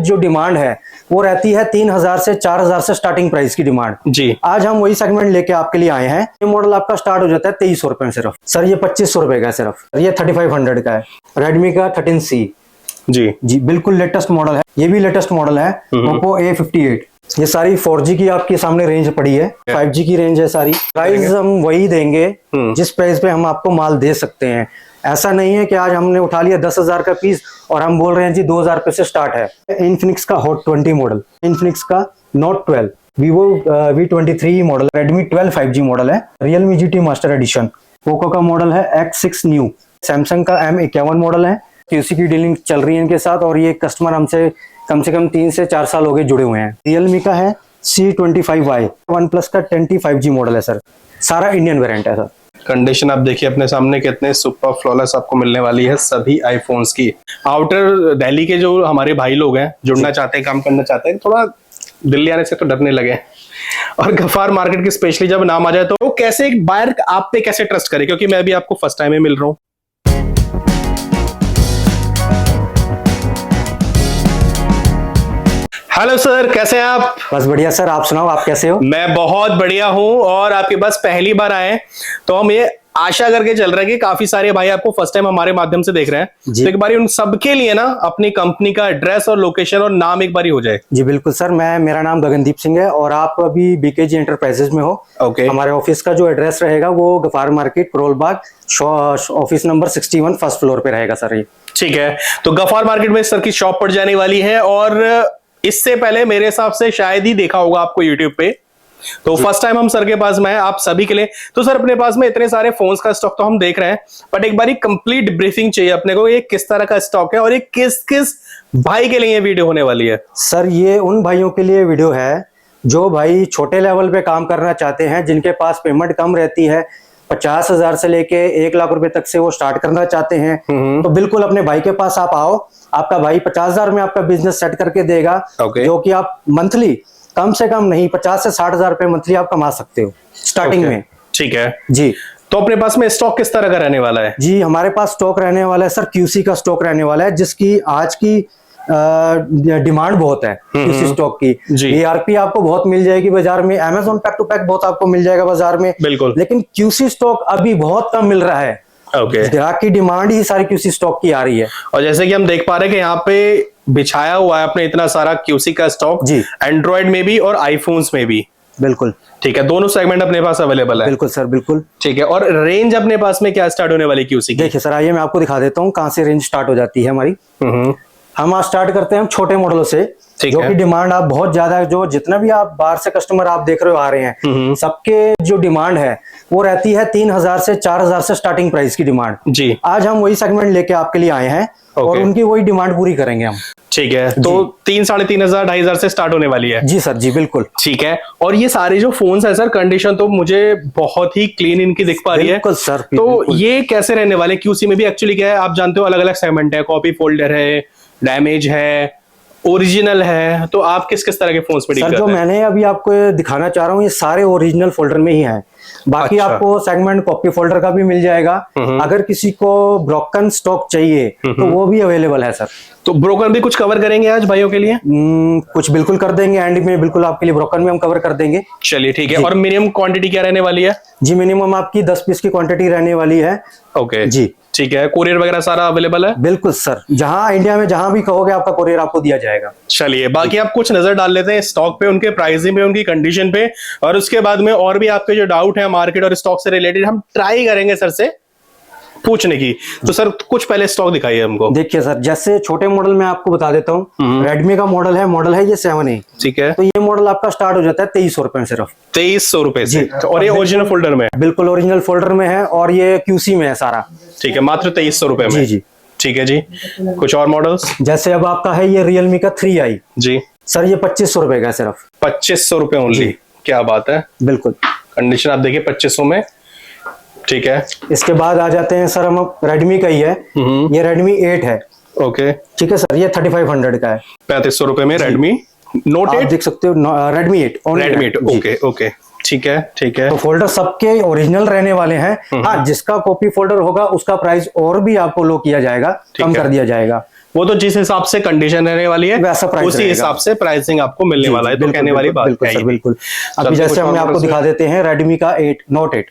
जो डिमांड है वो रहती है 3000 से 4000 से स्टार्टिंग प्राइस की डिमांड जी। आज हम वही सेगमेंट लेके आपके लिए आए हैं। ये मॉडल आपका स्टार्ट हो जाता है 2300 रुपए में सिर्फ। सर ये 2500 रुपए का सिर्फ। ये 3500 का है, रेडमी का 13C। जी जी बिल्कुल लेटेस्ट मॉडल है, ये भी लेटेस्ट मॉडल है Oppo A58। ये सारी 4G की आपके सामने रेंज पड़ी है, 5G की रेंज है सारी। प्राइस हम वही देंगे जिस प्राइस पे हम आपको माल दे सकते हैं। ऐसा नहीं है कि आज हमने उठा लिया 10,000 का पीस और हम बोल रहे हैं जी 2000 रुपए से स्टार्ट है। इन्फिनिक्स का Hot 20 मॉडल, इन्फिनिक्स का Note 12, Vivo V23 model, Redmi 12 5G model है, Realme GT master addition, Poco का मॉडल है X6 न्यू, सैमसंग का M51 मॉडल है। QC की डीलिंग चल रही है इनके साथ और ये कस्टमर हमसे कम से कम 3 से 4 साल हो गए जुड़े हुए हैं। Realme का है C25i, OnePlus का 10T 5G मॉडल है सर, सारा इंडियन वेरिएंट है सर। कंडीशन आप देखिए अपने सामने कितने सुपर फ्लॉलेस आपको मिलने वाली है सभी आईफोन्स की। आउटर दिल्ली के जो हमारे भाई लोग हैं जुड़ना चाहते हैं, काम करना चाहते हैं, थोड़ा दिल्ली आने से तो डरने लगे और गफार मार्केट की स्पेशली जब नाम आ जाए तो कैसे एक बायर आप पे कैसे ट्रस्ट करे, क्योंकि मैं भी आपको फर्स्ट टाइम में मिल रहा हूँ। हेलो सर, कैसे हैं आप? बस बढ़िया सर, आप सुनाओ, आप कैसे हो? मैं बहुत बढ़िया हूं और आपके पास पहली बार आए तो हम ये आशा करके चल रहे हैं कि काफी सारे भाई आपको फर्स्ट टाइम हमारे माध्यम से देख रहे हैं, तो एक बारी उन सबके लिए ना अपनी कंपनी का एड्रेस और लोकेशन और नाम एक बारी हो जाए। जी बिल्कुल सर, मेरा नाम गगनदीप सिंह है और आप अभी BKG एंटरप्राइजेज में हो। ओके। हमारे ऑफिस का जो एड्रेस रहेगा वो Ghaffar market, Karol Bagh, office number 61 first floor पे रहेगा सर। ये ठीक है, तो गफार मार्केट में सर की शॉप पड़ जाने वाली है और इससे पहले मेरे हिसाब से शायद ही देखा होगा आपको यूट्यूब पे, तो फर्स्ट टाइम हम सर के पास में है आप सभी के लिए। तो सर अपने पास में इतने सारे फोन्स का स्टॉक तो हम देख रहे हैं, बट एक बारी कंप्लीट ब्रीफिंग चाहिए अपने को, ये किस तरह का स्टॉक है और ये किस किस भाई के लिए ये वीडियो होने वाली है? सर ये उन भाइयों के लिए वीडियो है जो भाई छोटे लेवल पे काम करना चाहते हैं, जिनके पास पेमेंट कम रहती है, 50,000 से लेके 1 लाख रुपए तक से वो स्टार्ट करना चाहते हैं। तो बिल्कुल अपने भाई के पास आप आओ, आपका भाई 50,000 में आपका बिजनेस सेट करके देगा। जो कि आप मंथली कम से कम नहीं 50 से 60,000 रुपए मंथली आप कमा सकते हो स्टार्टिंग में। ठीक है जी। तो अपने पास में स्टॉक किस तरह का रहने वाला है? जी हमारे पास स्टॉक रहने वाला है सर, QC का स्टॉक रहने वाला है, जिसकी आज की डिमांड बहुत है QC स्टॉक की। ERP आपको बहुत मिल जाएगी बाजार में, Amazon पैक टू पैक बहुत आपको मिल जाएगा बाजार में, बिल्कुल, लेकिन QC स्टॉक अभी बहुत कम मिल रहा है। ग्राहक की डिमांड ही सारी QC स्टॉक की आ रही है। और जैसे कि हम देख पा रहे हैं कि यहाँ पे बिछाया हुआ है अपने इतना सारा QC का स्टॉक, जी, एंड्रॉइड में भी और आईफोन्स में भी। बिल्कुल ठीक है, दोनों सेगमेंट अपने पास अवेलेबल है। बिल्कुल सर, बिल्कुल ठीक है। और रेंज अपने पास में क्या स्टार्ट होने वाली QC की? देखिए सर, आइए मैं आपको दिखा देता हूँ कहाँ से रेंज स्टार्ट हो जाती है हमारी। हम आज स्टार्ट करते हैं हम छोटे मॉडलों से, जो कि डिमांड आप बहुत ज्यादा है, जो जितना भी आप बाहर से कस्टमर आप देख रहे हो आ रहे हैं, सबके जो डिमांड है वो रहती है 3000 से 4000 से स्टार्टिंग प्राइस की डिमांड। जी आज हम वही सेगमेंट लेके आपके लिए आए हैं और उनकी वही डिमांड पूरी करेंगे हम। ठीक है, तो 3, 3,500, 2,500 से स्टार्ट होने वाली है। जी सर, जी बिल्कुल। ठीक है। और ये सारे जो फोन्स है सर, कंडीशन तो मुझे बहुत ही क्लीन इनकी दिख पा रही है। बिल्कुल सर। तो ये कैसे रहने वाले? QC में भी एक्चुअली क्या है आप जानते हो, अलग अलग सेगमेंट है, कॉपी फोल्डर है, डैमेज है, ओरिजिनल है, तो आप किस किस तरह के फोन्स पे डील करते हैं? जो मैंने अभी आपको दिखाना चाह रहा हूँ ये सारे ओरिजिनल फोल्डर में ही हैं। बाकी आपको सेगमेंट कॉपी फोल्डर का भी मिल जाएगा। अगर किसी को ब्रोकन स्टॉक चाहिए तो वो भी अवेलेबल है सर। तो ब्रोकन भी कुछ कवर करेंगे आज भाइयों के लिए? कुछ बिल्कुल कर देंगे, एंड में बिल्कुल आपके लिए ब्रोकन में हम कवर कर देंगे। चलिए ठीक है। और मिनिमम क्वांटिटी क्या रहने वाली है? जी मिनिमम आपकी 10 पीस की क्वांटिटी रहने वाली है। ओके जी ठीक है। कोरियर वगैरह सारा अवेलेबल है? बिल्कुल सर, जहां इंडिया में जहां भी कहोगे आपका कोरियर आपको दिया जाएगा। चलिए बाकी आप कुछ नजर डाल लेते हैं स्टॉक पे, उनके प्राइसिंग पे, उनकी कंडीशन पे, और उसके बाद में और भी आपके जो डाउट है मार्केट और स्टॉक से रिलेटेड हम ट्राई करेंगे सर से पूछने की। तो सर कुछ पहले स्टॉक दिखाइए हमको। देखिए सर, जैसे छोटे मॉडल में आपको बता देता हूँ, रेडमी का मॉडल है ये 7A। ठीक है। तो ये मॉडल आपका स्टार्ट हो जाता है 2300 रुपए में सिर्फ। 2300 रुपए से। और ये ओरिजिनल फोल्डर में? बिल्कुल ओरिजिनल फोल्डर में है और ये QC में है सारा। ठीक है, मात्र 2300 रुपए में। जी ठीक है जी। कुछ और मॉडल्स? जैसे अब आपका है ये Realme का 3i। जी सर ये 2500 रुपए का सिर्फ। 2500 रुपए ओनली? क्या बात है। बिल्कुल, कंडीशन आप देखिए 2500 में। ठीक है। इसके बाद आ जाते हैं सर हम रेडमी का ही है, ये Redmi 8 है। ओके ठीक है सर, ये 3500 का है। 3500 रुपए में Redmi Note 8 देख सकते हो, Redmi 8। Redmi 8 ओके ओके ठीक है ठीक है। तो फोल्डर सबके ओरिजिनल रहने वाले हैं। हाँ, जिसका कॉपी फोल्डर होगा उसका प्राइस और भी आपको लो किया जाएगा, कम कर दिया जाएगा। वो तो जिस हिसाब से कंडीशन रहने वाली है वैसा प्राइस उसी रहेगा। हिसाब से प्राइसिंग आपको मिलने जी, वाला है। तो बिल्कुल, कहने वाली बिल्कुल, बात बिल्कुल है सर, ही। बिल्कुल। अभी चलते जैसे कुछ हम और आपको models दिखा देते हैं रेडमी का 8 Note 8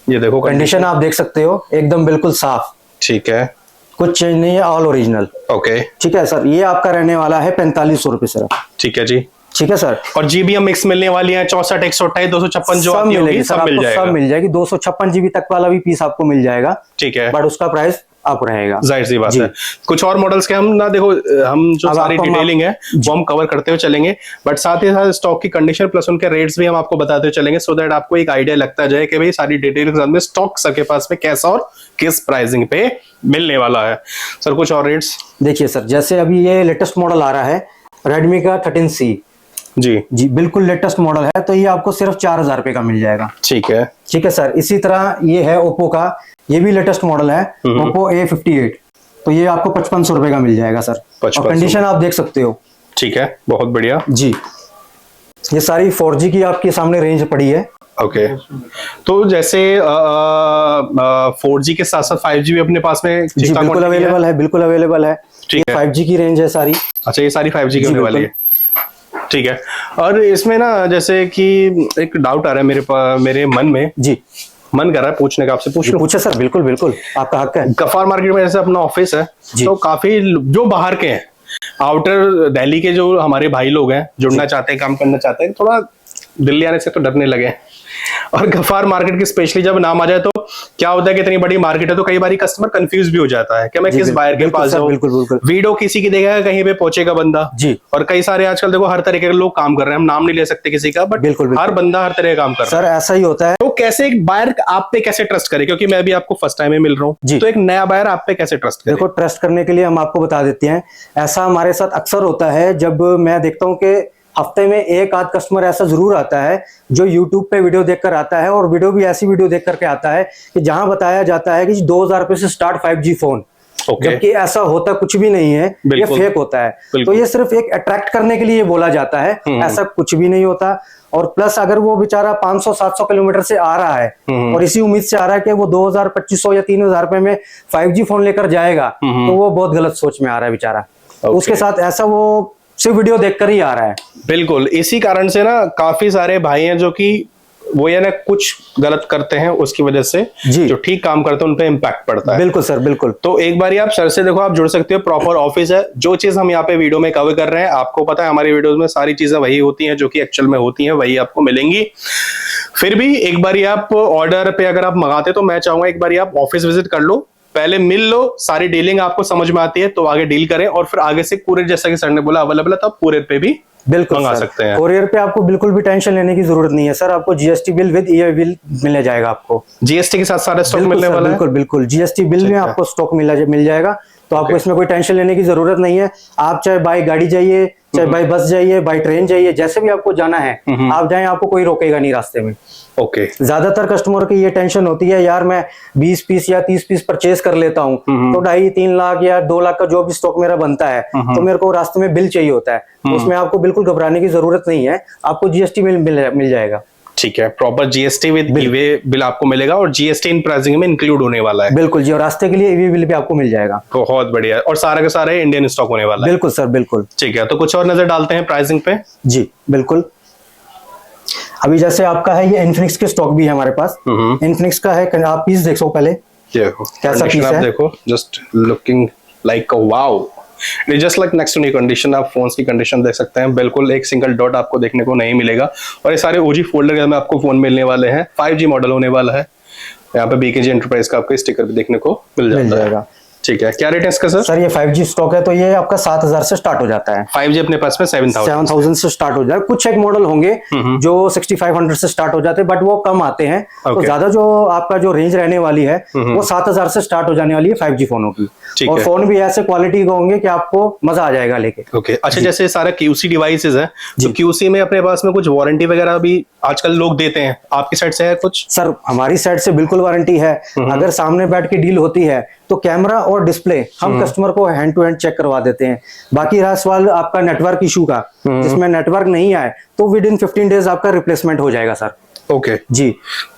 ये देखो कंडीशन आप देख सकते हो एकदम बिल्कुल साफ, ठीक है, कुछ चेंज नहीं है, ऑल ओरिजिनल। ओके, ठीक है सर, ये आपका रहने वाला है 4500 रुपये सर। ठीक है जी। ठीक है सर, और जीबी मिक्स मिलने वाली है 64, 128, 256 जो सब आती होगी मिलेगी सर, सब मिल आपको सब जाएगा। मिल जाएगी। 256 GB तक वाला भी पीस आपको मिल जाएगा, ठीक है, बट उसका प्राइस आप रहेगा। जाहिर सी बात जी। है। कुछ और मॉडल्स के हम ना देखो, हम जो अब सारी आपको हम डिटेलिंग है वो हम कवर करते हुए चलेंगे, बट साथ ही साथ स्टॉक की कंडीशन प्लस उनके रेट्स भी हम आपको बताते हुए चलेंगे, सो दैट आपको एक आइडिया लगता जाए कि भाई सारी डिटेल के साथ में स्टॉक सबके पास में कैसा और किस प्राइसिंग पे मिलने वाला है। सर कुछ और रेट्स देखिए सर, जैसे अभी ये लेटेस्ट मॉडल आ रहा है रेडमी का 13C जी, बिल्कुल लेटेस्ट मॉडल है, तो ये आपको सिर्फ 4000 रुपये का मिल जाएगा। ठीक है, ठीक है सर, इसी तरह ये है ओप्पो का, ये भी लेटेस्ट मॉडल है, ओप्पो A58, तो ये आपको 5500 रुपये का मिल जाएगा सर। 5500 और कंडीशन आप देख सकते हो। ठीक है, बहुत बढ़िया जी, ये सारी 4G की आपके सामने रेंज पड़ी है। ओके। तो जैसे 4G के साथ साथ 5G भी अपने पास में जी ठीक-ठाक बिल्कुल quantity अवेलेबल है, बिल्कुल अवेलेबल है। ठीक ये है। 5G की रेंज है सारी। अच्छा, ये सारी 5G की जी, होने वाली है, ठीक है। और इसमें ना जैसे कि एक डाउट आ रहा है मेरे मन में, जी मन कर रहा है पूछने का, आपसे पूछ लूं? पूछे सर, बिल्कुल बिल्कुल आपका हक है। गफ्फार मार्केट में जैसे अपना ऑफिस है, जी। तो काफी जो बाहर के हैं, आउटर दिल्ली के जो हमारे भाई लोग हैं, जुड़ना चाहते हैं, काम करना चाहते हैं, थोड़ा दिल्ली आने से तो डरने लगे हैं। और गफ्फार मार्केट की स्पेशली जब नाम आ जाए तो क्या होता है कि इतनी बड़ी मार्केट है तो कई बार कस्टमर कंफ्यूज भी हो जाता है कि मैं जी, किस बायर के बिल्कुल पास सर, जाऊं। बिल्कुल, बिल्कुल। वीडियो किसी की देखेगा, कहीं पे पहुंचेगा बंदा। जी। और कई सारे आजकल देखो हर तरीके के लोग काम कर रहे हैं, हम नाम नहीं ले सकते किसी का, बट बिल्कुल, बिल्कुल। हर बंदा हर तरह का काम कर रहा है। सर ऐसा ही होता है। तो कैसे एक बायर आप पे कैसे ट्रस्ट करे, क्योंकि मैं भी आपको फर्स्ट टाइम में मिल रहा हूँ, जी। तो एक नया बायर आप पे कैसे ट्रस्ट करे? देखो, ट्रस्ट करने के लिए हम आपको बता देते हैं, ऐसा हमारे साथ अक्सर होता है, जब मैं देखता हूँ कि हफ्ते में एक आध कस्टमर ऐसा जरूर आता है जो YouTube पे वीडियो देखकर आता है, और वीडियो भी ऐसी वीडियो देख करके आता है कि जहां बताया जाता है कि 2000 रुपए से स्टार्ट 5G फोन, जबकि ऐसा होता कुछ भी नहीं है, ये फेक होता है। तो ये सिर्फ एक अट्रैक्ट करने के लिए बोला जाता है, ऐसा कुछ भी नहीं होता। और प्लस अगर वो बेचारा 500-700 किलोमीटर से आ रहा है और इसी उम्मीद से आ रहा है कि वो 2000, 2500 या 3000 रुपए में 5G फोन लेकर जाएगा, तो वो बहुत गलत सोच में आ रहा है बेचारा। उसके साथ ऐसा वो सिर्फ वीडियो देखकर ही आ रहा है। बिल्कुल, इसी कारण से ना काफी सारे भाई हैं जो कि वो ये ना कुछ गलत करते हैं, उसकी वजह से जो ठीक काम करते हैं उन पे इम्पैक्ट पड़ता है। बिल्कुल सर, बिल्कुल। तो एक बार आप सर से देखो, आप जुड़ सकते हो, प्रॉपर ऑफिस है। जो चीज हम यहाँ पे वीडियो में कवर कर रहे हैं, आपको पता है हमारी वीडियोस में सारी चीजें वही होती हैं जो कि एक्चुअल में होती हैं, वही आपको मिलेंगी। फिर भी एक बार आप ऑर्डर पे अगर आप मंगाते, तो मैं चाहूंगा एक बार आप ऑफिस विजिट कर लो, पहले मिल लो, सारी डीलिंग आपको समझ में आती है तो आगे डील करें, और फिर आगे से कुरियर, जैसा कि सर ने बोला अवेलेबल है, तो आप कुरियर पे भी बिल्कुल मंगा सर, सकते हैं। कोरियर पे आपको बिल्कुल भी टेंशन लेने की जरूरत नहीं है सर। आपको GST bill with EA bill मिल जाएगा। आपको जीएसटी के साथ सारा स्टॉक मिलने वाला है। बिल्कुल बिल्कुल, जीएसटी बिल में आपको स्टॉक मिल जाएगा, तो आपको इसमें कोई टेंशन लेने की जरूरत नहीं है। आप चाहे बाय गाड़ी जाइए, चाहे बाय बस जाइए, बाय ट्रेन जाइए, जैसे भी आपको जाना है आप जाएं, आपको कोई रोकेगा नहीं रास्ते में। ओके। ज्यादातर कस्टमर की ये टेंशन होती है, यार मैं 20 पीस या 30 पीस परचेज कर लेता हूँ, तो 2.5-3 लाख या 2 लाख का जो भी स्टॉक मेरा बनता है, तो मेरे को रास्ते में बिल चाहिए होता है। तो उसमें आपको बिल्कुल घबराने की जरूरत नहीं है, आपको जीएसटी मिल जाएगा। ठीक है, proper GST with e-way bill आपको मिलेगा, और जीएसटी इन प्राइसिंग में इंक्लूड होने वाला है। बिल्कुल जी, और रास्ते के लिए ईवी बिल भी आपको मिल जाएगा। बहुत बढ़िया, और सारे के सारे इंडियन स्टॉक होने वाला है। बिल्कुल सर, बिल्कुल। ठीक है, तो कुछ और नजर डालते हैं प्राइसिंग पे। जी बिल्कुल। अभी जैसे आपका है, ये इन्फिनिक्स के स्टॉक भी है हमारे पास। इन्फिनिक्स का है, आप पीस देखो पहले, कैसा पीस आप है। देखो, just looking like wow, just like next to new condition. आप फोन्स की कंडीशन देख सकते हैं, बिल्कुल एक सिंगल डॉट आपको देखने को नहीं मिलेगा, और ये सारे ओजी फोल्डर में आपको फोन मिलने वाले हैं। 5G मॉडल होने वाला है। यहाँ पे बीकेजी एंटरप्राइज का आपको स्टिकर भी देखने को मिल जाएगा। ठीक है, क्या रेट है इसका सर? सर ये 5G स्टॉक है, तो ये आपका 7000 से स्टार्ट हो जाता है। 5G अपने पास में 7000 से स्टार्ट हो जाए। कुछ एक मॉडल होंगे जो 6500 से स्टार्ट हो जाते हैं, बट वो कम आते हैं। तो ज्यादा जो आपका जो रेंज रहने वाली है वो 7000 से स्टार्ट हो जाने वाली है 5G फोनों की। और फोन भी ऐसे क्वालिटी के होंगे कि आपको मजा आ जाएगा लेके। ओके, अच्छा, जैसे सारा QC डिवाइसेस है, तो QC में अपने पास में कुछ वारंटी वगैरह भी आजकल लोग देते हैं, आपकी साइड से है कुछ? सर हमारी साइड से बिल्कुल वारंटी है। अगर सामने बैठ के डील होती है तो कैमरा और डिस्प्ले हम कस्टमर को हैंड टू हैंड चेक करवा देते हैं। बाकी रहा सवाल आपका नेटवर्क इशू का, जिसमें नेटवर्क नहीं आए तो विद इन 15 डेज आपका रिप्लेसमेंट हो जाएगा सर। ओके जी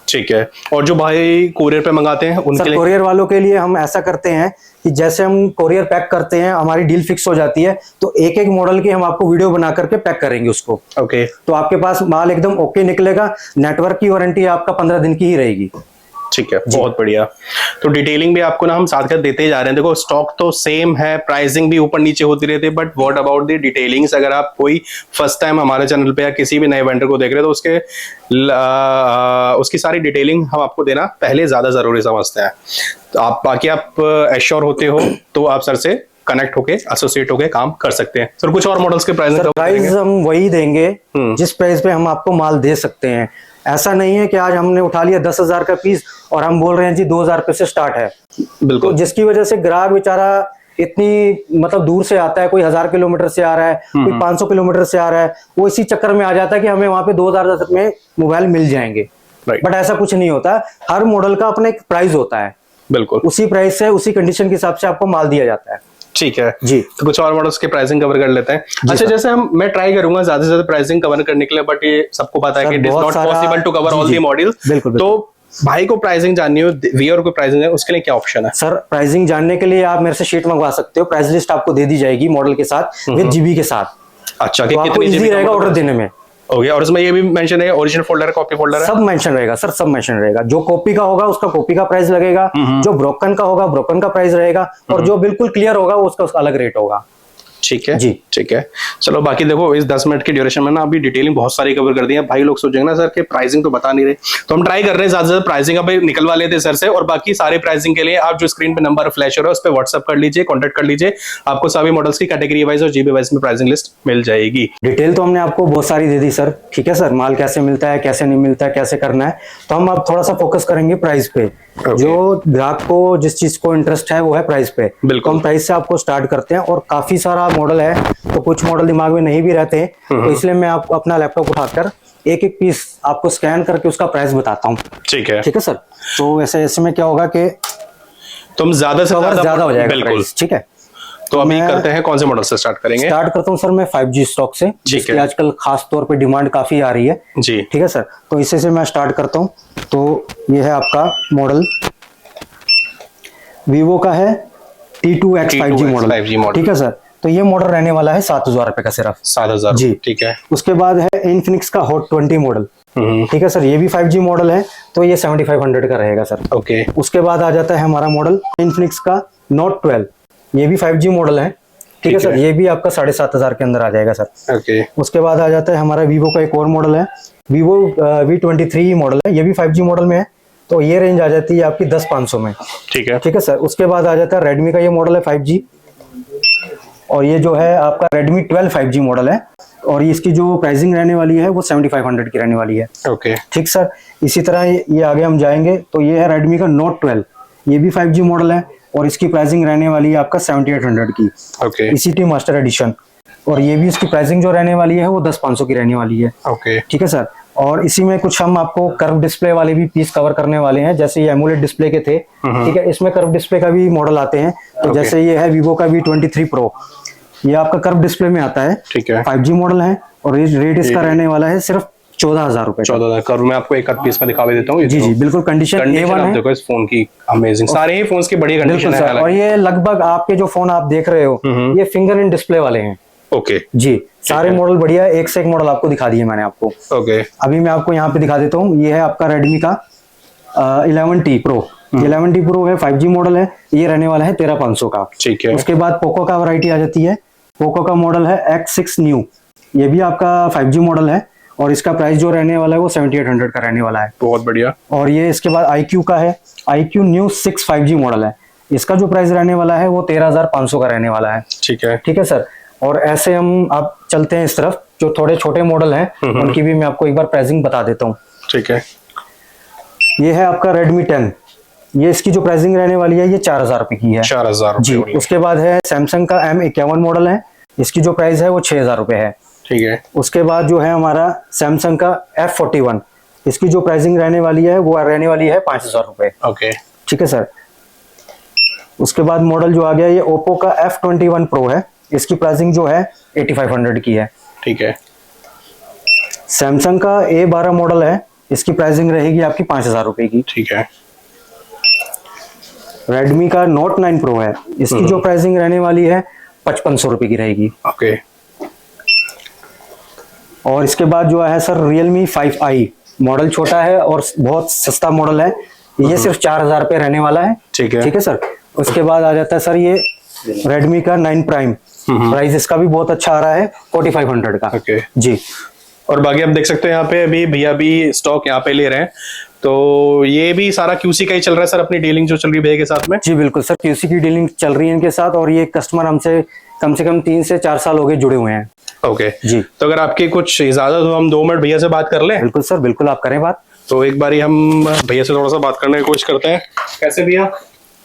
ठीक है। और जो भाई कोरियर पे मंगाते हैं उनके लिए? कोरियर वालों के लिए हम ऐसा करते हैं कि जैसे हम कोरियर पैक करते हैं, हमारी डील फिक्स हो जाती है, तो एक एक मॉडल की हम आपको वीडियो बना करके पैक करेंगे उसको। ओके, तो आपके पास माल एकदम ओके निकलेगा। नेटवर्क की वारंटी आपका 15 दिन की ही रहेगी। ठीक है, बहुत बढ़िया। तो डिटेलिंग भी आपको ना हम साथ साथ देते ही जा रहे हैं। देखो स्टॉक तो सेम है, प्राइसिंग भी ऊपर नीचे होती रहती है, but what about the detailings. अगर आप कोई फर्स्ट टाइम हमारे चैनल पे या किसी भी नए वेंडर को देख रहे हैं तो उसकी सारी डिटेलिंग हम आपको देना पहले ज्यादा जरूरी समझते हैं। तो आप बाकी आप एश्योर होते हो तो आप सर से कनेक्ट होके एसोसिएट होके काम कर सकते हैं। सर कुछ और मॉडल्स के प्राइस हम वही देंगे जिस प्राइस पे हम आपको माल दे सकते हैं। ऐसा नहीं है कि आज हमने उठा लिया 10,000 का पीस और हम बोल रहे हैं जी 2,000 रुपए से स्टार्ट है। बिल्कुल। तो जिसकी वजह से ग्राहक बेचारा इतनी मतलब दूर से आता है, कोई 1000 किलोमीटर से आ रहा है, कोई 500 किलोमीटर से आ रहा है, वो इसी चक्कर में आ जाता है कि हमें वहां पे 2,000 तक में मोबाइल मिल जाएंगे। बट ऐसा कुछ नहीं होता। हर मॉडल का अपना एक प्राइस होता है। बिल्कुल, उसी प्राइस से उसी कंडीशन के हिसाब से आपको माल दिया जाता है। ठीक है जी। तो कुछ और मॉडल्स के प्राइसिंग कवर कर लेते हैं। अच्छा, जैसे मैं ट्राई करूंगा ज्यादा से ज्यादा प्राइसिंग कवर करने के लिए, बट ये सबको पता है कि it is not possible to cover all the model. तो भाई को प्राइसिंग जाननी हो, व्यूअर को प्राइसिंग है, उसके लिए क्या ऑप्शन है? सर प्राइसिंग जानने के लिए आप मेरे से शीट मंगवा सकते हो। प्राइस लिस्ट आपको दे दी जाएगी मॉडल के साथ विद जीबी के साथ। अच्छा, तो आपको इजी रहेगा ऑर्डर देने में। ओके, और इसमें ये भी मेंशन है ओरिजिनल फोल्डर है, कॉपी फोल्डर है, सब मेंशन रहेगा सर, सब मेंशन रहेगा। जो कॉपी का होगा उसका कॉपी का प्राइस लगेगा, जो ब्रोकन का होगा ब्रोकन का प्राइस रहेगा, और जो बिल्कुल क्लियर होगा उसका अलग रेट होगा। ठीक है जी, ठीक है। चलो बाकी देखो इस 10 मिनट की ड्यूरेशन में ना अभी डिटेलिंग बहुत सारी कवर कर दी है। भाई लोग सोचेंगे ना सर कि प्राइसिंग तो बता नहीं रहे, तो हम ट्राई कर रहे हैं ज्यादा से ज्यादा प्राइसिंग अभी निकलवा लेते हैं सर से। और बाकी सारे प्राइसिंग के लिए आप जो स्क्रीन पे नंबर फ्लैश हो रहा है उस पर व्हाट्सअप कर लीजिए, कॉन्टेक्ट कर लीजिए। आपको सभी मॉडल्स की कैटेगरी वाइज और जीबी वाइज में प्राइसिंग लिस्ट मिल जाएगी। डिटेल तो हमने आपको बहुत सारी दे दी सर। ठीक है सर, माल कैसे मिलता है, कैसे नहीं मिलता है, कैसे करना है, तो हम अब थोड़ा सा फोकस करेंगे प्राइस पे। जो ग्राहक को जिस चीज को इंटरेस्ट है वो है प्राइस पे। बिल्कुल। हम प्राइस से आपको स्टार्ट करते हैं, और काफी सारा मॉडल है, तो कुछ मॉडल दिमाग में नहीं भी रहते हैं, तो इसलिए मैं आपको अपना लैपटॉप उठाकर एक एक पीस आपको स्कैन करके उसका प्राइस बताता हूँ। ठीक है सर। तो ऐसे ऐसे में क्या होगा कि तुम ज्यादा से ज्यादा हो जाएगा। बिल्कुल, ठीक है। तो अभी करते हैं कौन से मॉडल से स्टार्ट करेंगे? स्टार्ट करता हूँ सर मैं 5G स्टॉक से, जिसकी आजकल खास तौर पे डिमांड काफी आ रही है। जी ठीक है सर। तो इसी से मैं स्टार्ट करता हूँ। तो ये है आपका मॉडल, वीवो का है T2X 5G मॉडल। ठीक है सर। तो ये मॉडल रहने वाला है 7,000 रुपए का सिर्फ। 7,000 जी, ठीक है। उसके बाद है इन्फिनिक्स का हॉट 20 मॉडल। ठीक है सर, ये भी 5G मॉडल है, तो ये 7,500 का रहेगा सर। ओके। उसके बाद आ जाता है हमारा मॉडल इन्फिनिक्स का नोट 12, ये भी 5G मॉडल है। ठीक है सर, ये भी आपका 7,500 के अंदर आ जाएगा सर। ओके। उसके बाद आ जाता है हमारा वीवो का एक और मॉडल है, वीवो V23 मॉडल है, ये भी 5G मॉडल में है, तो ये रेंज आ जाती है आपकी 10,500 में। ठीक है सर। उसके बाद आ जाता है रेडमी का ये मॉडल है 5G, और ये जो है आपका रेडमी 12 5G मॉडल है, और इसकी जो प्राइसिंग रहने वाली है वो 7,500 की रहने वाली है। ओके, ठीक सर। इसी तरह ये आगे हम जाएंगे, तो ये है रेडमी का नोट 12, ये भी 5G मॉडल है, और इसकी प्राइसिंग रहने वाली है आपका 7,800 की। ओके। ECT मास्टर एडिशन, और ये भी इसकी प्राइसिंग जो रहने वाली है वो 10,500 की रहने वाली है। ओके, ठीक है सर। और इसी में कुछ हम आपको कर्व डिस्प्ले वाले भी पीस कवर करने वाले हैं, जैसे ये एमोलेड डिस्प्ले के थे। ठीक है, इसमें कर्व डिस्प्ले का भी मॉडल आते हैं। तो जैसे ये है वीवो का V23 Pro, ये आपका कर्व डिस्प्ले में आता है। ठीक है, 5G मॉडल है, और रेट इसका रहने वाला है सिर्फ 14,000 रुपए। 14,000 कर्व में आपको एक आध पीस में दिखा भी देता हूँ। जी जी, बिल्कुल कंडीशन A1 है। देखो इस फोन की अमेजिंग, सारे ही फोन्स की बढ़िया कंडीशन है। और ये लगभग आपके जो फोन आप देख रहे हो ये फिंगर इन डिस्प्ले वाले हैं। ओके जी, सारे मॉडल बढ़िया, एक से एक मॉडल आपको दिखा दिए मैंने आपको। ओके, अभी मैं आपको यहाँ पे दिखा देता हूँ। ये है आपका रेडमी का 11T Pro, 11T Pro है, 5G मॉडल है, ये रहने वाला है 13,500 का। ठीक है। उसके बाद पोको का वैरायटी आ जाती है, पोको का मॉडल है X6 न्यू, ये भी आपका 5G मॉडल है, और इसका प्राइस जो रहने वाला है वो 7,800 का रहने वाला है। बहुत बढ़िया। और ये इसके बाद iQ का है, iQ न्यू 6 5G मॉडल है, इसका जो प्राइस रहने वाला है वो 13,500 का रहने वाला है। ठीक है, ठीक है सर। और ऐसे हम आप चलते हैं इस तरफ, जो थोड़े छोटे मॉडल हैं उनकी भी मैं आपको एक बार प्राइसिंग बता देता हूँ। ठीक है, ये है आपका Redmi 10, ये इसकी जो प्राइसिंग रहने वाली है ये 4,000 रुपए की है। 4,000 जी। उसके बाद है सैमसंग का M51 मॉडल है, इसकी जो प्राइस है वो 6,000 रुपए है। ठीक है। उसके बाद जो है हमारा सैमसंग का F41, इसकी जो प्राइसिंग रहने वाली है वो रहने वाली है 5,000 रुपए। ओके, ठीक है सर। उसके बाद मॉडल जो आ गया ये ओप्पो का F21 Pro है, इसकी प्राइसिंग जो है 8,500 की है। ठीक है। सैमसंग का A12 मॉडल है, इसकी प्राइसिंग रहेगी आपकी 5,000 रुपए की। ठीक है। रेडमी का नोट 9 प्रो है, इसकी जो प्राइसिंग रहने वाली है 5500 रुपए की रहेगी। ओके। और इसके बाद जो है सर Realme 5i, मॉडल छोटा है और बहुत सस्ता मॉडल है, ये सिर्फ 4000 रुपये रहने वाला है। ठीक है। ठीक है सर। उसके बाद आ जाता है सर ये Redmi का 9 प्राइम, प्राइस इसका भी बहुत अच्छा आ रहा है 4500 का। ओके जी। और बाकी आप देख सकते हो यहाँ पे अभी भैया भी स्टॉक यहाँ पे ले रहे हैं, तो ये भी सारा क्यूसी का ही चल रहा है सर, अपनी डीलिंग जो चल रही है भैया के साथ में। जी बिल्कुल सर, क्यूसी की डीलिंग चल रही है इनके साथ, और ये कस्टमर हमसे कम 3 से 4 साल हो गए जुड़े हुए हैं। ओके जी। तो अगर आपकी कुछ इजाजत हो हम 2 मिनट भैया से बात कर लें। बिल्कुल सर, बिल्कुल आप करें बात। तो एक बारी हम भैया से थोड़ा सा बात करने की कोशिश करते हैं। कैसे भैया?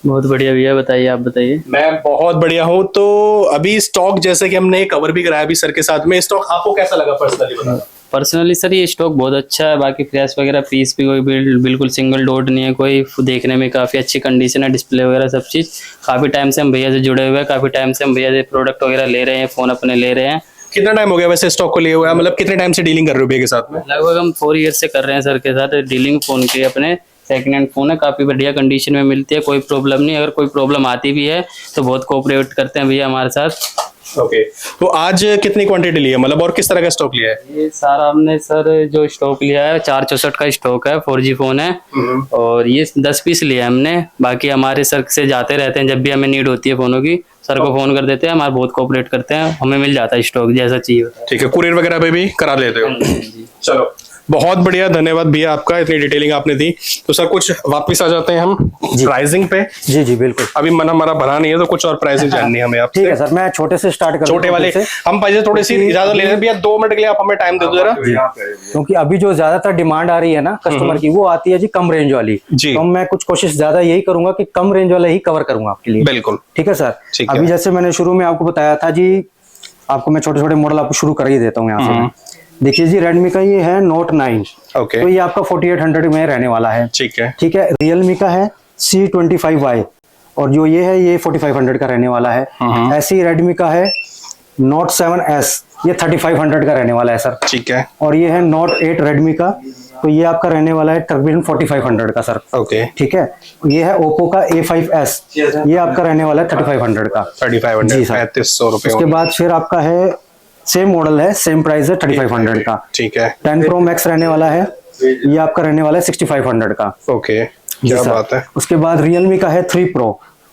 बहुत बढ़िया भैया, बताइए, आप बताइए। मैं बहुत बढ़िया हूँ। तो अभी स्टॉक जैसे कि हमने कवर भी कराया अभी सर के साथ में, स्टॉक आपको कैसा लगा पर्सनली बताना? पर्सनली सर ये स्टॉक बहुत अच्छा है, बाकी फ्लैश वगैरह पीस भी कोई बिल्कुल सिंगल डॉट नहीं है, कोई देखने में काफ़ी अच्छी कंडीशन है, डिस्प्ले वगैरह सब चीज़। काफ़ी टाइम से हम भैया से जुड़े हुए हैं, काफ़ी टाइम से हम भैया से प्रोडक्ट वगैरह ले रहे हैं, फ़ोन अपने ले रहे हैं। कितना टाइम हो गया वैसे स्टॉक को लिए हुआ है, मतलब कितने टाइम से डीलिंग कर रहे हो भैया के साथ में? लगभग हम 4 ईयर से कर रहे हैं सर के साथ डीलिंग फ़ोन की। अपने सेकेंड हैंड फ़ोन है, काफ़ी बढ़िया कंडीशन में मिलती है, कोई प्रॉब्लम नहीं। अगर कोई प्रॉब्लम आती भी है तो बहुत कोऑपरेट करते हैं भैया हमारे साथ। ओके। तो आज कितनी क्वांटिटी ली है, मतलब और किस तरह का स्टॉक लिया है? ये सारा हमने सर जो स्टॉक लिया है 464 का स्टॉक है, 4G फोन है, और ये 10 पीस लिया है हमने। बाकी हमारे सर से जाते रहते हैं, जब भी हमें नीड होती है फोनों की सर को फोन कर देते हैं, हमारे बहुत कोऑपरेट करते हैं, हमें मिल जाता है स्टॉक जैसा चाहिए। ठीक है, कुरियर वगैरह पे भी करा लेते हो? चलो बहुत बढ़िया, धन्यवाद भैया आपका, इतनी डिटेलिंग आपने दी। तो सर कुछ वापस आ जाते हैं हम प्राइसिंग पे। जी जी बिल्कुल। अभी मन हमारा भरा नहीं है, तो कुछ और प्राइसिंग जाननी है हमें आपसे। ठीक है सर, मैं छोटे से स्टार्ट करूँ। छोटे वाले हम पहले थोड़ी सी इजाजत ले लें भैया, 2 मिनट के लिए आप हमें टाइम दे दो जरा। क्योंकि अभी जो ज्यादातर डिमांड आ रही है ना कस्टमर की, वो आती है जी कम रेंज वाली। जी। तो मैं कुछ कोशिश ज्यादा यही करूंगा कि कम रेंज वाला ही कवर करूंगा आपके लिए। बिल्कुल। ठीक है सर। ठीक है। अभी जैसे मैंने शुरू में आपको बताया था जी, आपको मैं छोटे छोटे मॉडल आपको शुरू कर ही देता हूँ यहाँ से। देखिए जी, रेडमी का ये है नोट 9। ओके। तो ये आपका 4800 में रहने वाला है। ठीक है। ठीक है। रियलमी का है C25Y, और जो ये है ये 4500 का रहने वाला है। ऐसे ही रेडमी का है नोट 7S, ये 3500 का रहने वाला है सर। ठीक है। और ये है नोट 8 रेडमी का, तो ये आपका रहने वाला है तकरीबन 4500 का सर। ओके। ठीक है। ये है ओप्पो का A5S, ये आपका रहने वाला है 3500 का। 3500, जी सर। 3500 रुपए। उसके बाद फिर आपका है सेम मॉडल है, सेम प्राइस है 3500 का। ठीक है। 10 Pro Max रहने वाला है, ये आपका रहने वाला है 6500 का। ओके, क्या बात है। उसके बाद Realme का है 3 Pro,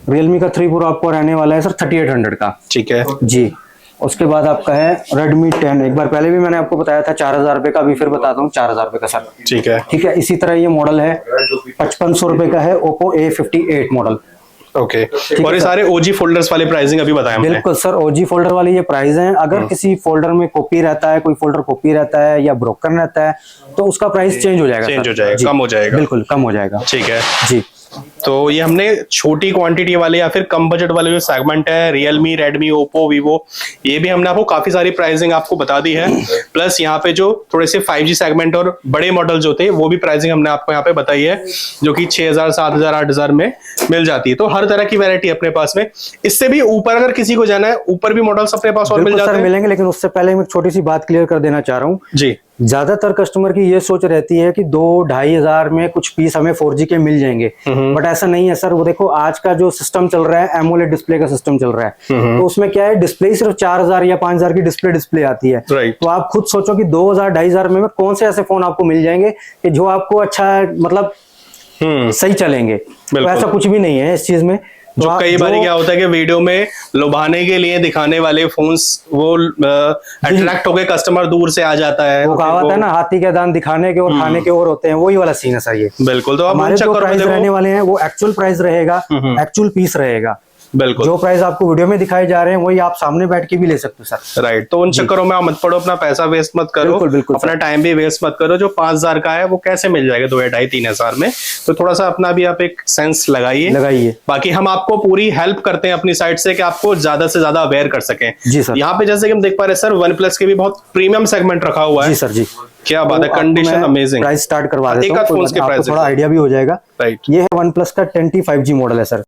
Realme का 3 Pro आपको रहने वाला है सर 3800 का। ठीक है जी। उसके बाद आपका है Redmi 10, एक बार पहले भी मैंने आपको बताया था 4000 रुपए का, अभी फिर बताता हूँ 4000 रुपए का सर। ठीक है। ठीक है। इसी तरह ये मॉडल है 5500 रुपए का है, Oppo A58 मॉडल। ओके। और ये सारे ओजी फोल्डर्स वाले प्राइसिंग अभी बताया हमने। बिल्कुल सर, ओजी फोल्डर वाले ये प्राइस हैं। अगर किसी फोल्डर में कॉपी रहता है, कोई फोल्डर कॉपी रहता है या ब्रोकन रहता है, तो उसका प्राइस चेंज हो जाएगा। चेंज हो जाएगा, कम हो जाएगा। बिल्कुल कम हो जाएगा। ठीक है जी। तो ये हमने छोटी क्वांटिटी वाले या फिर कम बजट वाले जो सेगमेंट है, रियलमी, रेडमी, ओप्पो, वीवो, ये भी हमने आपको काफी सारी प्राइसिंग आपको बता दी है। प्लस यहाँ पे जो थोड़े से 5G सेगमेंट और बड़े मॉडल जो थे वो भी प्राइसिंग हमने आपको यहाँ पे बताई है, जो कि 6000, 7000, 8000 में मिल जाती है। तो हर तरह की वैरायटी अपने पास में। इससे भी ऊपर अगर किसी को जाना है, ऊपर भी मॉडल्स अपने पास और मिल जाते हैं। मिलेंगे, लेकिन उससे पहले मैं एक छोटी सी बात क्लियर कर देना चाह रहा हूँ जी। ज्यादातर कस्टमर की ये सोच रहती है कि 2-2500 में कुछ पीस हमें 4G के मिल जाएंगे, बट ऐसा नहीं है सर। वो देखो आज का जो सिस्टम चल रहा है, एमोलेड डिस्प्ले का सिस्टम चल रहा है, तो उसमें क्या है, डिस्प्ले सिर्फ 4000 या 5000 की डिस्प्ले आती है। तो आप खुद सोचो कि 2000-2500 में कौन से ऐसे फोन आपको मिल जाएंगे कि जो आपको अच्छा मतलब सही चलेंगे। तो ऐसा कुछ भी नहीं है इस चीज में। जो कई बार क्या होता है कि वीडियो में लुभाने के लिए दिखाने वाले फोन्स वो अट्रैक्ट होके कस्टमर दूर से आ जाता है। वो कहावत है ना, हाथी के दांत दिखाने के और खाने के और होते हैं, वही वाला सीन है सर ये। बिल्कुल। तो हमारे जो प्राइस रहने वाले हैं वो एक्चुअल प्राइस रहेगा, एक्चुअल पीस रहेगा। बिल्कुल। जो प्राइस आपको वीडियो में दिखाए जा रहे हैं वही आप सामने बैठ के भी ले सकते हो सर। राइट। तो उन चक्करों में आप मत पड़ो, अपना पैसा वेस्ट मत करो। बिल्कुल, बिल्कुल अपना टाइम भी वेस्ट मत करो। जो 5000 का है वो कैसे मिल जाएगा 2-2.5-3 में? तो थोड़ा सा अपना भी आप एक सेंस लगाइए। बाकी हम आपको पूरी हेल्प करते हैं अपनी साइड से कि आपको ज्यादा से ज्यादा अवेयर कर सकें। जी सर। यहाँ पे जैसे कि हम देख पा रहे हैं सर, OnePlus के भी बहुत प्रीमियम सेगमेंट रखा हुआ है। जी सर जी। क्या बात है, कंडीशन अमेजिंग। प्राइस स्टार्ट करवा देता हूं, आपको थोड़ा आइडिया भी हो जाएगा। राइट। ये है OnePlus का 10T 5G मॉडल है सर।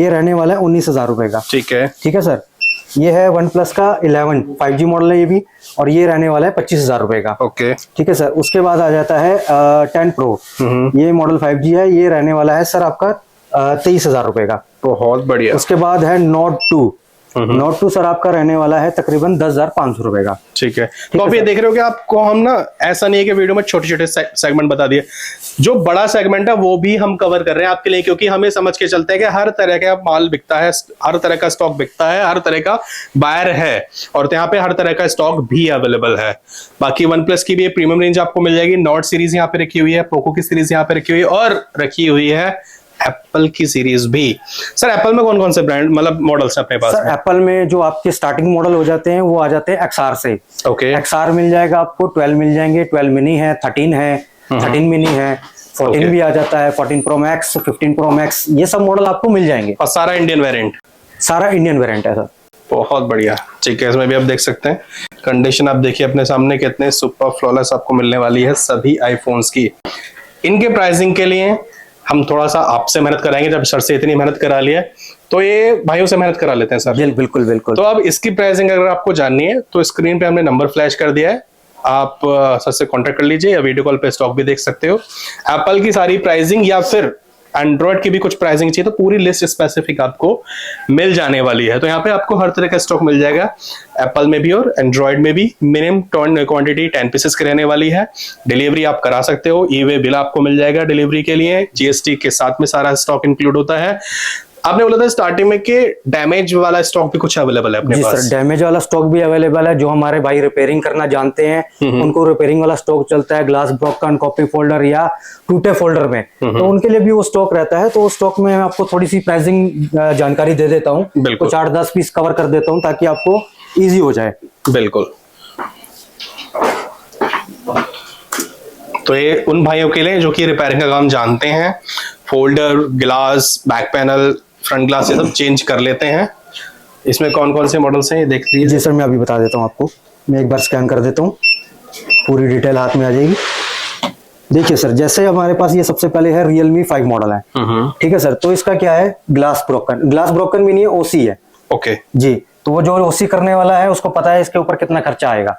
ये रहने वाला है 19000 रुपए का। ठीक है। ठीक है सर। ये है OnePlus का 11 5G मॉडल है ये भी, और ये रहने वाला है 25000 रुपए का। ओके। ठीक है सर। उसके बाद आ जाता है 10 Pro, ये मॉडल 5G है, ये रहने वाला है सर आपका 23,000 रुपए का। बहुत बढ़िया। उसके बाद है नोट 2। नोट 2 सर आपका रहने वाला है तकरीबन 10,500 रुपए का। ठीक है। तो आप ये देख रहे हो कि आपको हम ना, ऐसा नहीं है कि वीडियो में छोटे छोटे सेगमेंट बता दिए, जो बड़ा सेगमेंट है वो भी हम कवर कर रहे हैं आपके लिए, क्योंकि हमें समझ के चलते हैं कि हर तरह का माल बिकता है, हर तरह का स्टॉक बिकता है, हर तरह का बायर है, और यहाँ पे हर तरह का स्टॉक भी अवेलेबल है। बाकी OnePlus की भी प्रीमियम रेंज आपको मिल जाएगी, नोट सीरीज यहाँ पे रखी हुई है, पोको की सीरीज यहाँ पे रखी हुई है, और रखी हुई है एप्पल की सीरीज भी। सर एप्पल में कौन कौन से ब्रांड मतलब मॉडल्स है अपने पास? सर एप्पल में जो आपके स्टार्टिंग मॉडल हो जाते हैं वो आ जाते हैं XR से। ओके। XR मिल जाएगा आपको, 12 मिल जाएंगे, 12 मिनी है, 13 है, 13 मिनी है, 14 भी आ जाता है, 14 प्रो मैक्स, 15 प्रो मैक्स, ये सब मॉडल आपको मिल जाएंगे। और सारा इंडियन वेरिएंट? सारा इंडियन वेरिएंट है सर। बहुत बढ़िया। ठीक है, इसमें भी आप देख सकते हैं कंडीशन, आप देखिए अपने सामने कितने सुपर फ्लॉलेस आपको मिलने वाली है सभी आईफोन्स की। इनके प्राइसिंग के लिए हम थोड़ा सा आपसे मेहनत कराएंगे, जब सर से इतनी मेहनत करा लिया तो ये भाइयों से मेहनत करा लेते हैं सर। बिल्कुल बिल्कुल। तो अब इसकी प्राइसिंग अगर आपको जाननी है तो स्क्रीन पे हमने नंबर फ्लैश कर दिया है, आप सर से कांटेक्ट कर लीजिए, या वीडियो कॉल पे स्टॉक भी देख सकते हो। एप्पल की सारी प्राइसिंग या फिर एंड्रॉइड की भी कुछ प्राइसिंग चाहिए तो पूरी लिस्ट स्पेसिफिक आपको मिल जाने वाली है। तो यहाँ पे आपको हर तरह का स्टॉक मिल जाएगा, एप्पल में भी और एंड्रॉइड में भी। मिनिमम क्वांटिटी 10 पीसेस की रहने वाली है। डिलीवरी आप करा सकते हो, ई-वे बिल आपको मिल जाएगा डिलीवरी के लिए, जीएसटी के साथ में सारा स्टॉक इंक्लूड होता है। आपने बोला था स्टार्टिंग में कि डैमेज वाला स्टॉक भी कुछ अवेलेबल है अपने जी पास? सर, डैमेज वाला स्टॉक भी अवेलेबल है। जो हमारे भाई रिपेयरिंग करना जानते हैं उनको रिपेयरिंग वाला स्टॉक चलता है, ग्लास ब्रोकन, कॉपी फोल्डर या टूटे फोल्डर में, तो उनके लिए भी वो स्टॉक रहता है। तो उस स्टॉक में मैं आपको थोड़ी सी प्राइसिंग जानकारी दे देता हूँ, कुछ 8-10 पीस कवर कर देता हूँ ताकि आपको ईजी हो जाए। बिल्कुल। तो ये उन भाइयों के लिए जो कि रिपेयरिंग का काम जानते हैं, folder, glass, back panel, front glass, ये सब चेंज कर लेते हैं। इसमें कौन कौन से मॉडल्स हैं ये देख लीजिए। जी सर, मैं अभी बता देता हूँ आपको, मैं एक बार स्कैन कर देता हूँ, पूरी डिटेल हाथ में आ जाएगी। देखिए सर, जैसे हमारे पास ये सबसे पहले है Realme 5 मॉडल है, ठीक है सर। तो इसका क्या है, ग्लास ब्रोकन भी नहीं है, ओसी है। ओके जी, तो वो जो ओसी करने वाला है उसको पता है इसके ऊपर कितना खर्चा आएगा,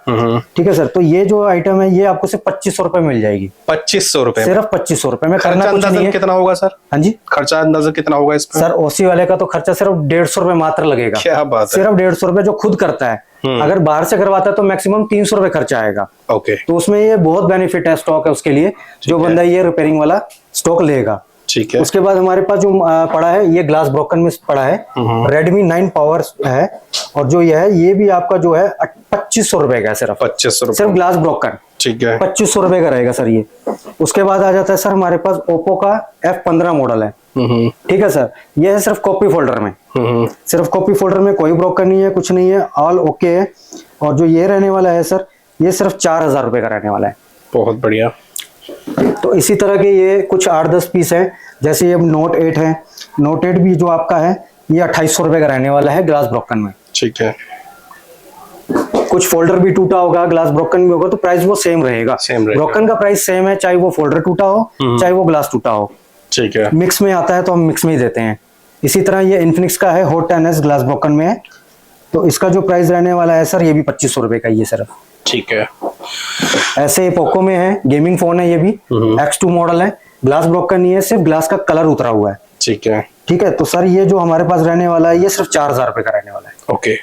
ठीक है सर। तो ये जो आइटम है ये आपको सिर्फ 2500 रुपए मिल जाएगी। 2500 रुपए? सिर्फ 2500 रुपए में करना कुछ नहीं है। कितना होगा सर? हाँ जी, खर्चा अंदाजा कितना होगा इसमें? सर ओसी वाले का तो खर्चा सिर्फ 150 रुपए मात्र लगेगा। क्या बात है? सिर्फ 150 रुपए जो खुद करता है। अगर बाहर से करवाता है तो मैक्सिमम 300 रुपए खर्चा आएगा। ओके। तो उसमें ये बहुत बेनिफिट है, स्टॉक है उसके लिए, जो बंदा ये रिपेयरिंग वाला स्टॉक लेगा। ठीक है। उसके बाद हमारे पास जो पड़ा है ये ग्लास ब्रोकन में पड़ा है, Redmi 9 पावर है, और जो ये है ये भी आपका जो है 2500 रुपए का है, सिर्फ 2500 रुपए, सिर्फ ग्लास ब्रोकन। ठीक है, 2500 रुपए का रहेगा सर ये। उसके बाद आ जाता है सर हमारे पास ओप्पो का F15 मॉडल है, ठीक है सर। ये है सिर्फ कॉपी फोल्डर में, सिर्फ कॉपी फोल्डर में, कोई ब्रोकन नहीं है, कुछ नहीं है, ऑल ओके है। और जो ये रहने वाला है सर, ये सिर्फ 4000 रुपए का रहने वाला है। बहुत बढ़िया। तो इसी तरह के ये कुछ 8-10 पीस है, जैसे ये नोट 8 है। नोट 8 भी जो आपका है ये 2800 रुपए का रहने वाला है ग्लास ब्रोकन में। ठीक है। कुछ फोल्डर भी टूटा होगा, ग्लास ब्रोकन भी होगा, तो प्राइस वो सेम रहेगा। ब्रोकन का प्राइस सेम है, चाहे वो फोल्डर टूटा हो चाहे वो ग्लास टूटा हो। ठीक है। मिक्स में आता है तो हम मिक्स में ही देते हैं। इसी तरह ये इन्फिनिक्स का है, हॉट 10s ग्लास ब्रोकन में है। तो इसका जो प्राइस रहने वाला है सर, ये भी 2500 रुपए का, ये सिर्फ। ठीक है। ऐसे पोको में है, गेमिंग फोन है, ये भी X2 मॉडल है, ग्लास ब्रोकन नहीं है, सिर्फ ग्लास का कलर उतरा हुआ है। ठीक है। ठीक है। तो सर ये जो हमारे पास रहने वाला है ये सिर्फ 4000 रुपए का रहने वाला है। ओके।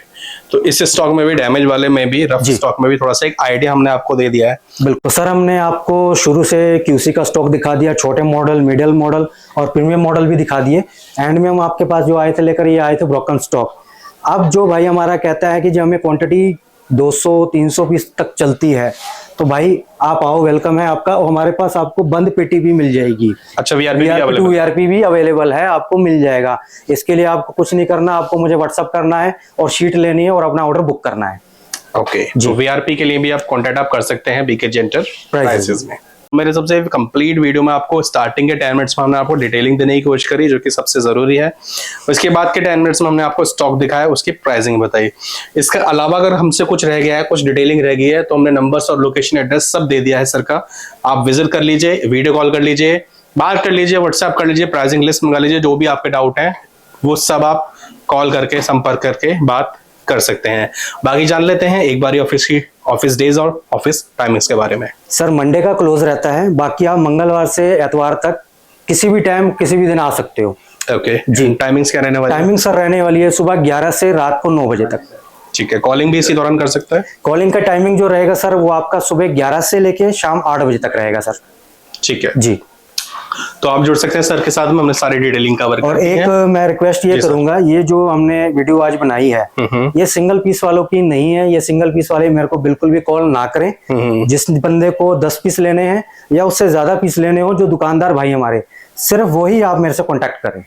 तो इस स्टॉक में भी, डैमेज वाले में भी, रफ स्टॉक में भी थोड़ा सा एक आइडिया हमने आपको दे दिया है। बिल्कुल सर, हमने आपको शुरू से QC का स्टॉक दिखा दिया, छोटे मॉडल, मिडिल मॉडल और प्रीमियम मॉडल भी दिखा दिए। एंड में हम आपके पास जो आए थे लेकर, ये आए थे ब्रोकन स्टॉक। अब जो भाई हमारा कहता है कि जो हमें क्वांटिटी 200-300 पीस तक चलती है, तो भाई आप आओ, वेलकम है आपका। और हमारे पास आपको बंद पेटी भी मिल जाएगी। अच्छा, VRP भी अवेलेबल है, आपको मिल जाएगा। इसके लिए आपको कुछ नहीं करना, आपको मुझे व्हाट्सअप करना है और शीट लेनी है और अपना ऑर्डर बुक करना है। ओके। तो VRP के लिए भी आप कांटेक्ट आप कर सकते हैं BKG एंटरप्राइजेस में। मेरे सबसे कंप्लीट वीडियो में आपको स्टार्टिंग के 10 मिनट्स में हमने आपको डिटेलिंग देने की कोशिश करी, जो कि सबसे जरूरी है। उसके बाद के 10 मिनट्स में हमने आपको स्टॉक दिखाया, उसकी प्राइसिंग बताई। इसके अलावा अगर हमसे कुछ रह गया है, कुछ डिटेलिंग रह गई है, तो हमने नंबर्स और लोकेशन एड्रेस सब दे दिया है सर का। आप विजिट कर लीजिए, वीडियो कॉल कर लीजिए, बात कर लीजिए, व्हाट्सएप कर लीजिए, प्राइसिंग लिस्ट मंगा लीजिए, जो भी आपके डाउट है वो सब आप कॉल करके, संपर्क करके बात कर सकते हैं। बाकी जान लेते हैं एक बार ऑफिस डेज और ऑफिस टाइमिंग्स के बारे में। सर मंडे का क्लोज रहता है, बाकी आप मंगलवार से एतवार तक किसी भी टाइम किसी भी दिन आ सकते हो। ओके जी। टाइमिंग्स क्या रहने वाली है? टाइमिंग सर रहने वाली है सुबह 11 से रात को 9 बजे तक। ठीक है, कॉलिंग भी इसी दौरान कर सकता है? कॉलिंग का टाइमिंग जो रहेगा सर वो आपका सुबह 11 से लेके शाम 8 बजे तक रहेगा सर। ठीक है जी। तो आप जुड़ सकते हैं सर के साथ में, हमने सारी डिटेलिंग कवर और कर दी एक है। मैं रिक्वेस्ट ये जी सर। करूंगा, ये जो हमने वीडियो आज बनाई है ये सिंगल पीस वालों की नहीं है। ये सिंगल पीस वाले मेरे को बिल्कुल भी कॉल ना करें। जिस बंदे को 10 पीस लेने हैं या उससे ज्यादा पीस लेने हो, जो दुकानदार भाई हमारे, सिर्फ वही आप मेरे से कांटेक्ट करें।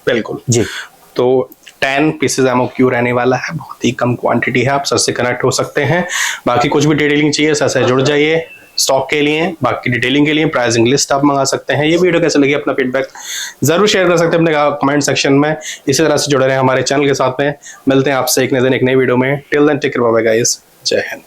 बिल्कुल जी। तो 10 पीसेज एमओक्यू रहने वाला है, बहुत ही कम क्वांटिटी है, आप सर से कनेक्ट हो सकते हैं। बाकी कुछ भी डिटेलिंग चाहिए सर से जुड़ जाइए स्टॉक के लिए, बाकी डिटेलिंग के लिए प्राइसिंग लिस्ट आप मंगा सकते हैं। ये वीडियो कैसे लगी अपना फीडबैक जरूर शेयर कर सकते हैं अपने कमेंट सेक्शन में। इसी तरह से जुड़े रहे हमारे चैनल के साथ में। मिलते हैं आपसे एक नए दिन एक नई वीडियो में। Till then take care, bye bye guys, जय हिंद।